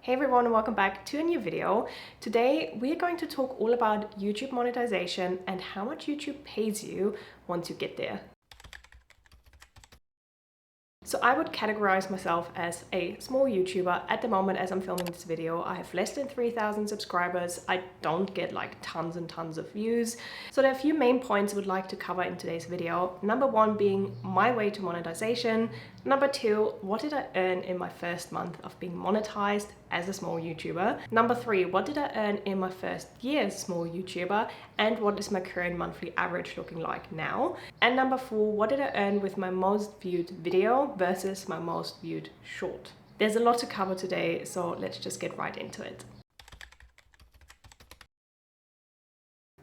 Hey everyone, and welcome back to a new video. Today we are going to talk all about YouTube monetization and how much YouTube pays you once you get there. So I would categorize myself as a small YouTuber. At the moment, as I'm filming this video, I have less than 3,000 subscribers. I don't get like tons and tons of views. So there are a few main points I would like to cover in today's video. Number one being my way to monetization. Number two, what did I earn in my first month of being monetized as a small YouTuber? Number three, what did I earn in my first year as a small YouTuber? And what is my current monthly average looking like now? And number four, what did I earn with my most viewed video versus my most viewed short? There's a lot to cover today, so let's just get right into it.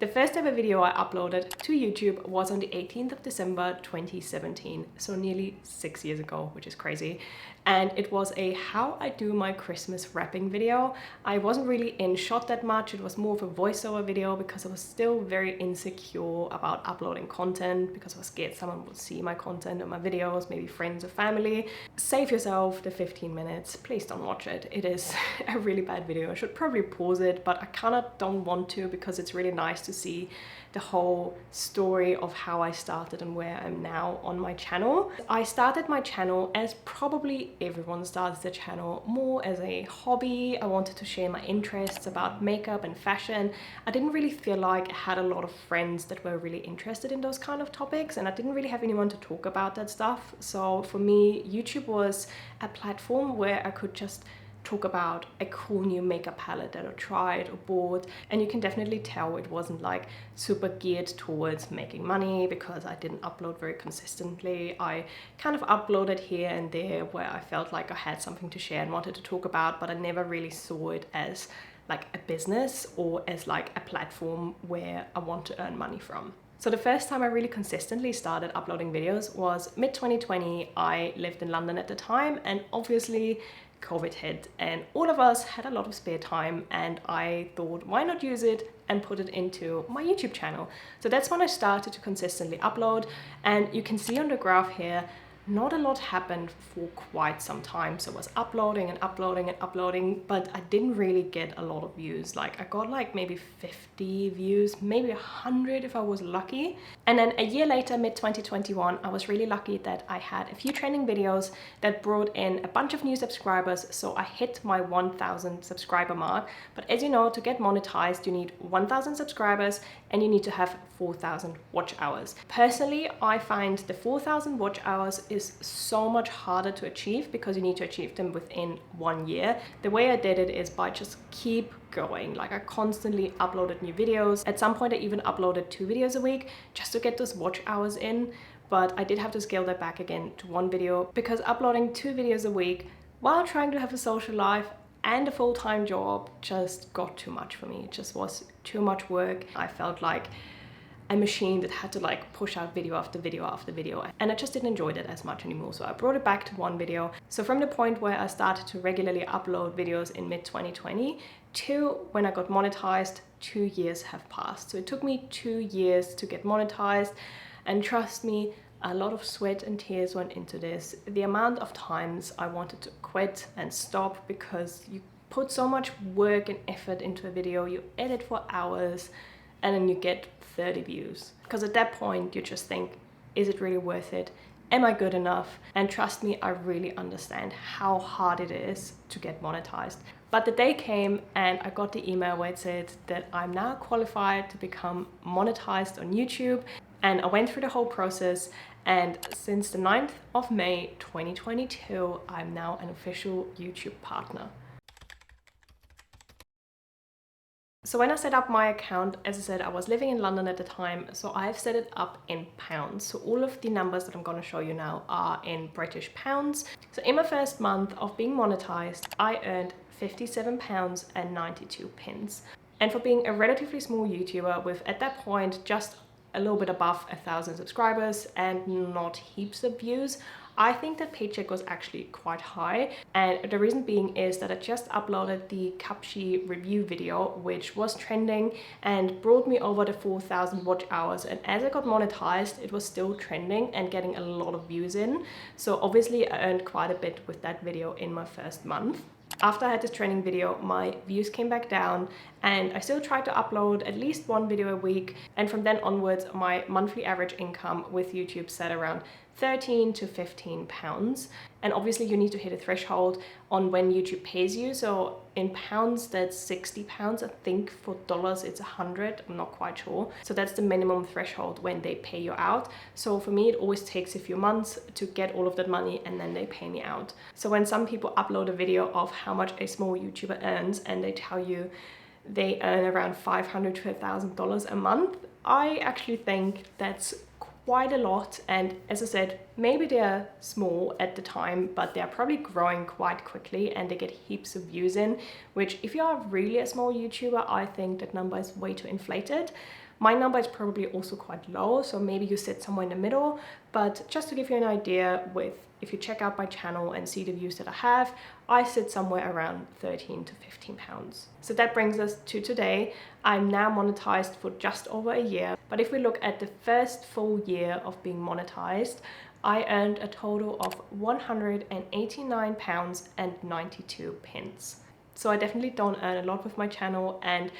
The first ever video I uploaded to YouTube was on the 18th of December 2017, so nearly 6 years ago, which is crazy. And it was a how I do my Christmas wrapping video. I wasn't really in shot that much. It was more of a voiceover video because I was still very insecure about uploading content because I was scared someone would see my content or my videos, maybe friends or family. Save yourself the 15 minutes. Please don't watch it. It is a really bad video. I should probably pause it, but I kind of don't want to because it's really nice to see the whole story of how I started and where I'm now on my channel. I started my channel, as probably everyone starts their channel, more as a hobby. I wanted to share my interests about makeup and fashion. I didn't really feel like I had a lot of friends that were really interested in those kind of topics, and I didn't really have anyone to talk about that stuff. So for me, YouTube was a platform where I could just talk about a cool new makeup palette that I tried or bought, and you can definitely tell it wasn't like super geared towards making money because I didn't upload very consistently. I kind of uploaded here and there where I felt like I had something to share and wanted to talk about, but I never really saw it as like a business or as like a platform where I want to earn money from. So the first time I really consistently started uploading videos was mid-2020. I lived in London at the time, and obviously COVID hit and all of us had a lot of spare time, and I thought, why not use it and put it into my YouTube channel? So that's when I started to consistently upload, and you can see on the graph here, not a lot happened for quite some time. So I was uploading and uploading and uploading, but I didn't really get a lot of views. Like I got like maybe 50 views, maybe 100 if I was lucky. And then a year later, mid-2021, I was really lucky that I had a few trending videos that brought in a bunch of new subscribers. So I hit my 1,000 subscriber mark. But as you know, to get monetized, you need 1,000 subscribers and you need to have 4,000 watch hours. Personally, I find the 4,000 watch hours is so much harder to achieve because you need to achieve them within 1 year. The way I did it is by just keep going. Like I constantly uploaded new videos. At some point I even uploaded 2 videos a week just to get those watch hours in, but I did have to scale that back again to 1 video because uploading 2 videos a week while trying to have a social life and a full-time job just got too much for me. It just was too much work. I felt like a machine that had to like push out video after video after video, and I just didn't enjoy that as much anymore. So I brought it back to 1 video. So from the point where I started to regularly upload videos in mid-2020 to when I got monetized, 2 years have passed. So it took me 2 years to get monetized, and trust me, a lot of sweat and tears went into this. The amount of times I wanted to quit and stop because you put so much work and effort into a video, you edit for hours, and then you get 30 views. Because at that point you just think, is it really worth it? Am I good enough? And trust me, I really understand how hard it is to get monetized. But the day came and I got the email where it said that I'm now qualified to become monetized on YouTube. And I went through the whole process, and since the 9th of May 2022, I'm now an official YouTube partner. So when I set up my account, as I said, I was living in London at the time, so I've set it up in pounds. So all of the numbers that I'm going to show you now are in British pounds. So in my first month of being monetized, I earned £57 and 92 pence. And for being a relatively small YouTuber with, at that point, just a little bit above 1,000 subscribers and not heaps of views, I think that paycheck was actually quite high, and the reason being is that I just uploaded the Cupshe review video, which was trending and brought me over the 4,000 watch hours, and as I got monetized it was still trending and getting a lot of views in. So obviously I earned quite a bit with that video in my first month. After I had this training video, my views came back down, and I still tried to upload at least one video a week. And from then onwards, my monthly average income with YouTube sat around 13 to 15 pounds. And obviously you need to hit a threshold on when YouTube pays you. So in pounds, that's 60 pounds. I think for dollars, it's 100. I'm not quite sure. So that's the minimum threshold when they pay you out. So for me, it always takes a few months to get all of that money, and then they pay me out. So when some people upload a video of how much a small YouTuber earns, and they tell you they earn around $500 to $1,000 a month, I actually think that's quite a lot. And as I said, maybe they're small at the time, but they're probably growing quite quickly and they get heaps of views in, which if you are really a small YouTuber, I think that number is way too inflated. My number is probably also quite low, so maybe you sit somewhere in the middle. But just to give you an idea, if you check out my channel and see the views that I have, I sit somewhere around 13 to 15 pounds. So that brings us to today. I'm now monetized for just over a year. But if we look at the first full year of being monetized, I earned a total of £189.92. So I definitely don't earn a lot with my channel, and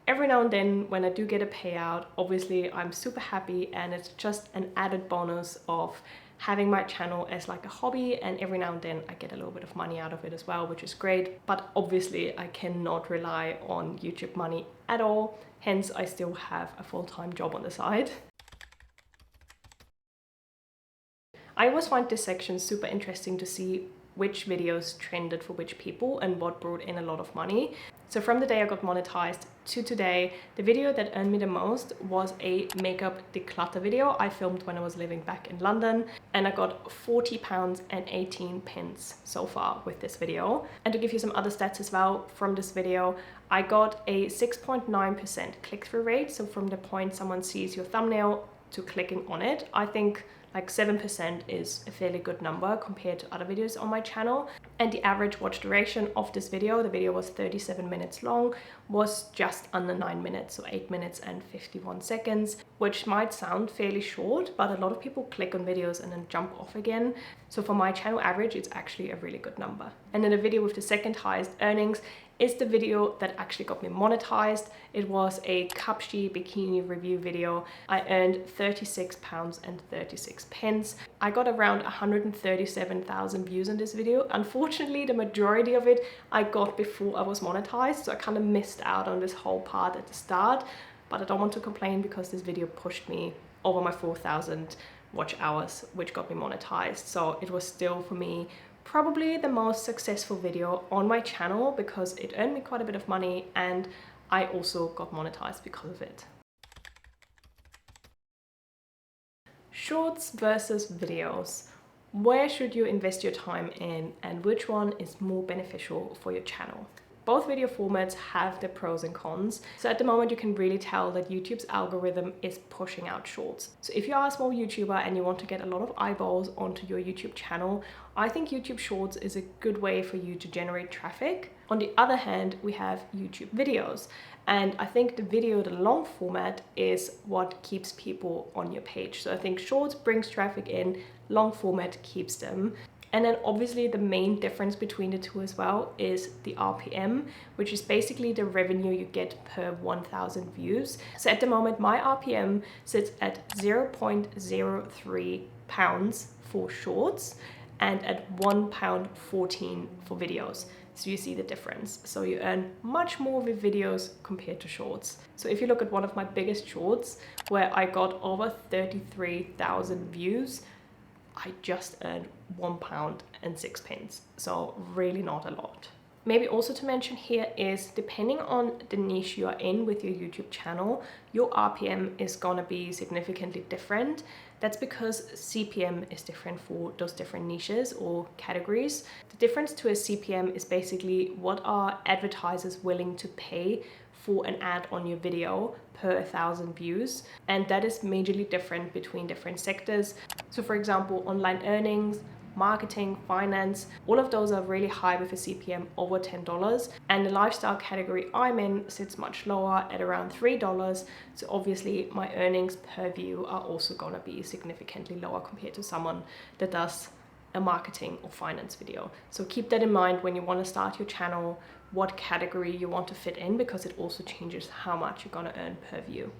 every now and then when I do get a payout, obviously I'm super happy, and it's just an added bonus of having my channel as like a hobby, and every now and then I get a little bit of money out of it as well, which is great. But obviously I cannot rely on YouTube money at all, hence I still have a full-time job on the side. I always find this section super interesting to see which videos trended for which people and what brought in a lot of money. So from the day I got monetized to today, the video that earned me the most was a makeup declutter video I filmed when I was living back in London, and I got £40.18 so far with this video. And to give you some other stats as well from this video, I got a 6.9% click-through rate. So from the point someone sees your thumbnail to clicking on it, I think like 7% is a fairly good number compared to other videos on my channel. And the average watch duration of this video, the video was 37 minutes long, was just under 9 minutes, so 8 minutes and 51 seconds, which might sound fairly short, but a lot of people click on videos and then jump off again. So for my channel average, it's actually a really good number. And then the video with the second highest earnings is the video that actually got me monetized. It was a Cupshe bikini review video. I earned £36.36. I got around 137,000 views on this video. Unfortunately, the majority of it I got before I was monetized, so I kind of missed out on this whole part at the start. But I don't want to complain because this video pushed me over my 4,000 watch hours, which got me monetized. So it was still, for me, probably the most successful video on my channel because it earned me quite a bit of money, and I also got monetized because of it. Shorts versus videos. Where should you invest your time in, and which one is more beneficial for your channel? Both video formats have their pros and cons. So at the moment, you can really tell that YouTube's algorithm is pushing out shorts. So if you are a small YouTuber and you want to get a lot of eyeballs onto your YouTube channel, I think YouTube Shorts is a good way for you to generate traffic. On the other hand, we have YouTube videos. And I think the video, the long format, is what keeps people on your page. So I think Shorts brings traffic in, long format keeps them. And then obviously the main difference between the two as well is the RPM, which is basically the revenue you get per 1,000 views. So at the moment, my RPM sits at 0.03 pounds for shorts and at £1.14 for videos. So you see the difference. So you earn much more with videos compared to shorts. So if you look at one of my biggest shorts where I got over 33,000 views, I just earned £1.06. So really not a lot. Maybe also to mention here is, depending on the niche you are in with your YouTube channel, your RPM is gonna be significantly different. That's because CPM is different for those different niches or categories. The difference to a CPM is basically what are advertisers willing to pay for an ad on your video per 1,000 views. And that is majorly different between different sectors. So for example, online earnings, marketing, finance, all of those are really high with a CPM over $10. And the lifestyle category I'm in sits much lower at around $3. So obviously my earnings per view are also gonna be significantly lower compared to someone that does a marketing or finance video. So keep that in mind when you want to start your channel, what category you want to fit in, because it also changes how much you're going to earn per view.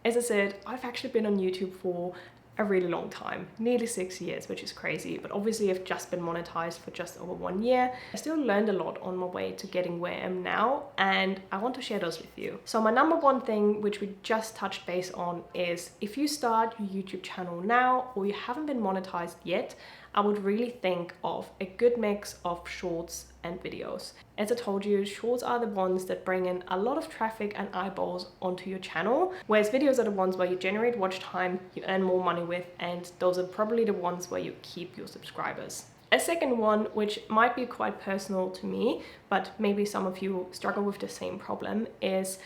As I said, I've actually been on YouTube for a really long time, nearly 6 years, which is crazy, but obviously I've just been monetized for just over 1 year. I still learned a lot on my way to getting where I am now, and I want to share those with you. So my number one thing, which we just touched base on, is if you start your YouTube channel now or you haven't been monetized yet, I would really think of a good mix of shorts and videos. As I told you, shorts are the ones that bring in a lot of traffic and eyeballs onto your channel, whereas videos are the ones where you generate watch time, you earn more money with, and those are probably the ones where you keep your subscribers. A second one, which might be quite personal to me, but maybe some of you struggle with the same problem, is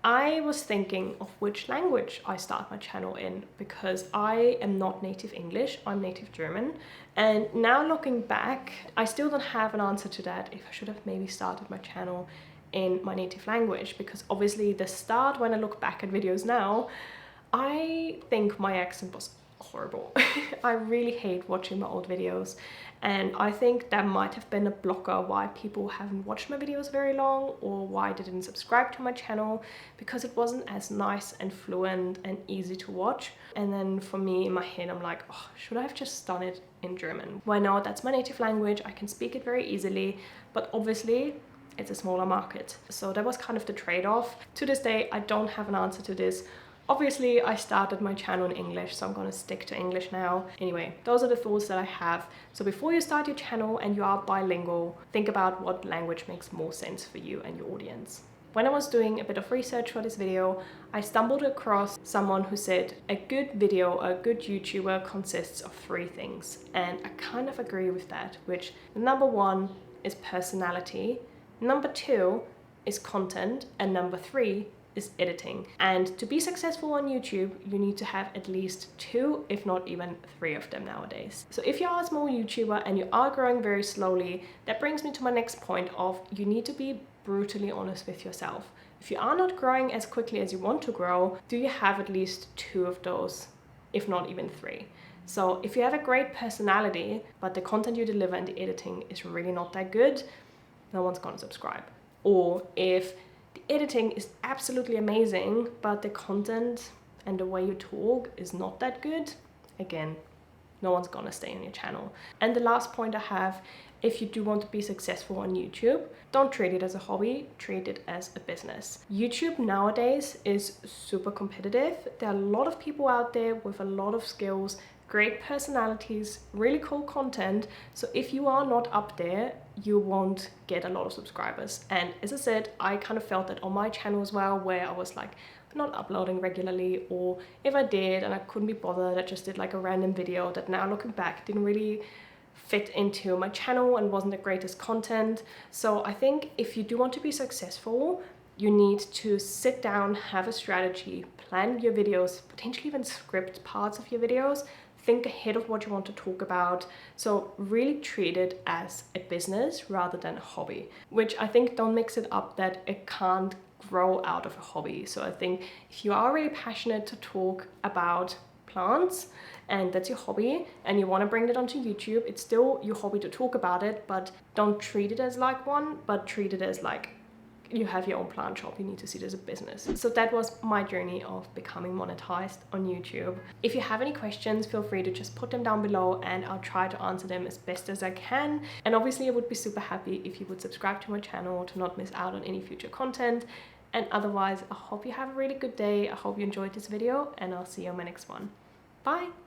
I was thinking of which language I start my channel in, because I am not native English, I'm native German. And now looking back, I still don't have an answer to that, if I should have maybe started my channel in my native language, because obviously the start, when I look back at videos now, I think my accent was horrible. I really hate watching my old videos, and I think that might have been a blocker why people haven't watched my videos very long, or why they didn't subscribe to my channel, because it wasn't as nice and fluent and easy to watch. And then for me, in my head, I'm like, oh, should I have just done it in German? Why not? That's my native language, I can speak it very easily, but obviously it's a smaller market. So that was kind of the trade-off. To this day, I don't have an answer to this. Obviously, I started my channel in English, so I'm going to stick to English now. Anyway, those are the thoughts that I have. So before you start your channel and you are bilingual, think about what language makes more sense for you and your audience. When I was doing a bit of research for this video, I stumbled across someone who said a good video, a good YouTuber consists of 3 things. And I kind of agree with that, which number 1 is personality, number 2 is content, and number 3 is editing. And to be successful on YouTube, you need to have at least 2, if not even 3 of them nowadays. So if you are a small YouTuber and you are growing very slowly, that brings me to my next point of you need to be brutally honest with yourself. If you are not growing as quickly as you want to grow, do you have at least 2 of those, if not even 3? So if you have a great personality, but the content you deliver and the editing is really not that good, no one's gonna subscribe. Or if the editing is absolutely amazing, but the content and the way you talk is not that good, again, no one's gonna stay on your channel. And the last point I have, if you do want to be successful on YouTube, don't treat it as a hobby, treat it as a business. YouTube nowadays is super competitive. There are a lot of people out there with a lot of skills, great personalities, really cool content. So if you are not up there, you won't get a lot of subscribers. And as I said, I kind of felt that on my channel as well, where I was like not uploading regularly, or if I did and I couldn't be bothered, I just did like a random video that now looking back didn't really fit into my channel and wasn't the greatest content. So I think if you do want to be successful, you need to sit down, have a strategy, plan your videos, potentially even script parts of your videos, think ahead of what you want to talk about. So really treat it as a business rather than a hobby, which I think don't mix it up that it can't grow out of a hobby. So I think if you are really passionate to talk about plants and that's your hobby and you want to bring it onto YouTube, it's still your hobby to talk about it, but don't treat it as like one, but treat it as like you have your own plant shop. You need to see it as a business. So that was my journey of becoming monetized on YouTube. If you have any questions, feel free to just put them down below and I'll try to answer them as best as I can. And obviously I would be super happy if you would subscribe to my channel to not miss out on any future content. And otherwise, I hope you have a really good day. I hope you enjoyed this video and I'll see you on my next one. Bye.